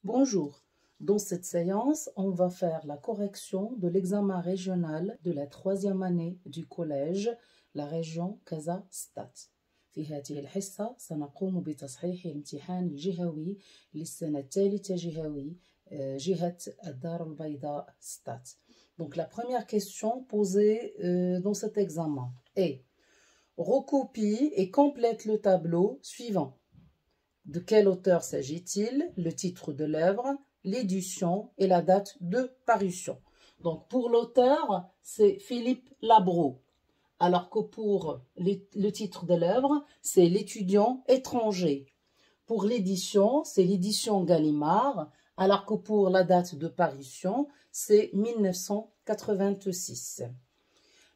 Bonjour, dans cette séance, on va faire la correction de l'examen régional de la 3e année du collège, la région Casa-Stade. في هذه الحصة سنقوم بتصحيح الامتحان الجهوي للسنة الثالثة جهوي جهة الدار البيضاء ستاد. Donc la première question posée dans cet examen est: recopie et complète le tableau suivant. De quel auteur s'agit-il? Le titre de l'œuvre, l'édition et la date de parution. Donc pour l'auteur, c'est Philippe Labro. Alors que pour le titre de l'œuvre, c'est l'étudiant étranger. Pour l'édition, c'est l'édition Gallimard, alors que pour la date de parution, c'est 1986.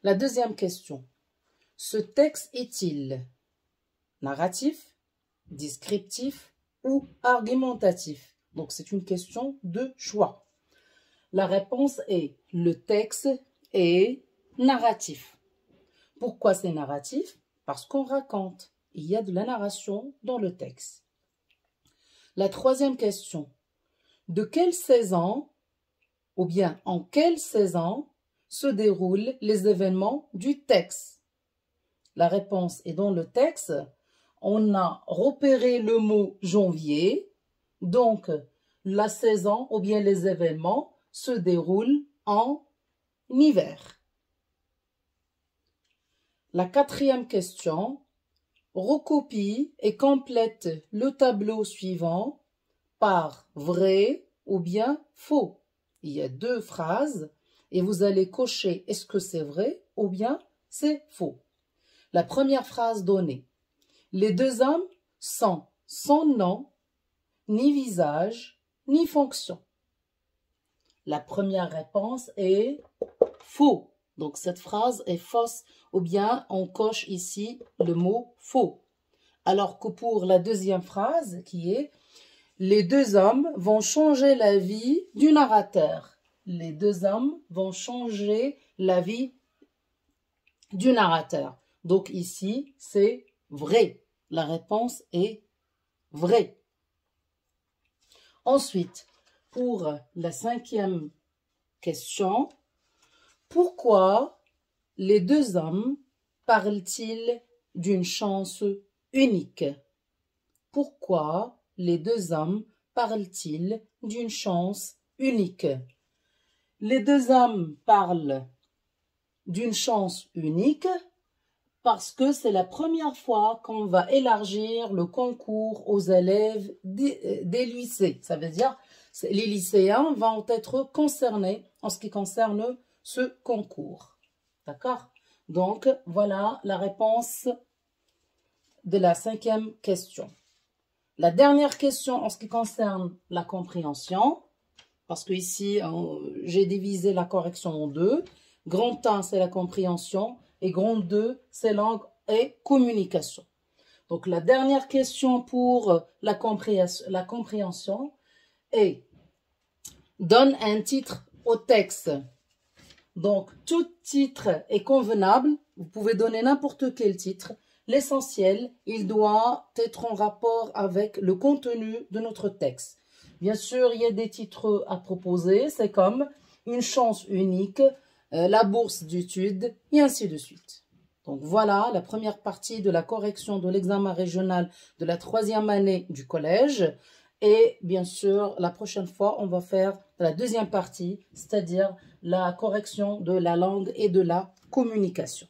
La deuxième question. Ce texte est-il narratif, descriptif ou argumentatif? Donc c'est une question de choix. La réponse est: le texte est narratif. Pourquoi c'est narratif? Parce qu'on raconte. Il y a de la narration dans le texte. La troisième question. De quelle saison, ou bien en quelle saison, se déroulent les événements du texte? La réponse est dans le texte. On a repéré le mot janvier. Donc, la saison, ou bien les événements, se déroulent en hiver. La quatrième question, recopie et complète le tableau suivant par vrai ou bien faux. Il y a deux phrases et vous allez cocher est-ce que c'est vrai ou bien c'est faux. La première phrase donnée: les deux hommes sont sans nom, ni visage, ni fonction. La première réponse est faux. Donc, cette phrase est fausse ou bien on coche ici le mot faux. Alors que pour la deuxième phrase qui est: les deux hommes vont changer la vie du narrateur. Les deux hommes vont changer la vie du narrateur. Donc, ici, c'est vrai. La réponse est vraie. Ensuite, pour la cinquième question, pourquoi les deux hommes parlent-ils d'une chance unique? Pourquoi les deux hommes parlent-ils d'une chance unique? Les deux hommes parlent d'une chance unique parce que c'est la première fois qu'on va élargir le concours aux élèves des lycées. Ça veut dire que les lycéens vont être concernés en ce qui concerne ce concours. D'accord? Donc, voilà la réponse de la cinquième question. La dernière question en ce qui concerne la compréhension, parce que ici, j'ai divisé la correction en deux. Grand 1, c'est la compréhension, et grand 2, c'est langue et communication. Donc, la dernière question pour la compréhension est: donne un titre au texte. Donc, tout titre est convenable. Vous pouvez donner n'importe quel titre. L'essentiel, il doit être en rapport avec le contenu de notre texte. Bien sûr, il y a des titres à proposer. C'est comme une chance unique, la bourse d'études, et ainsi de suite. Donc, voilà la première partie de la correction de l'examen régional de la 3e année du collège. Et bien sûr, la prochaine fois, on va faire la deuxième partie, c'est-à-dire la correction de la langue et de la communication.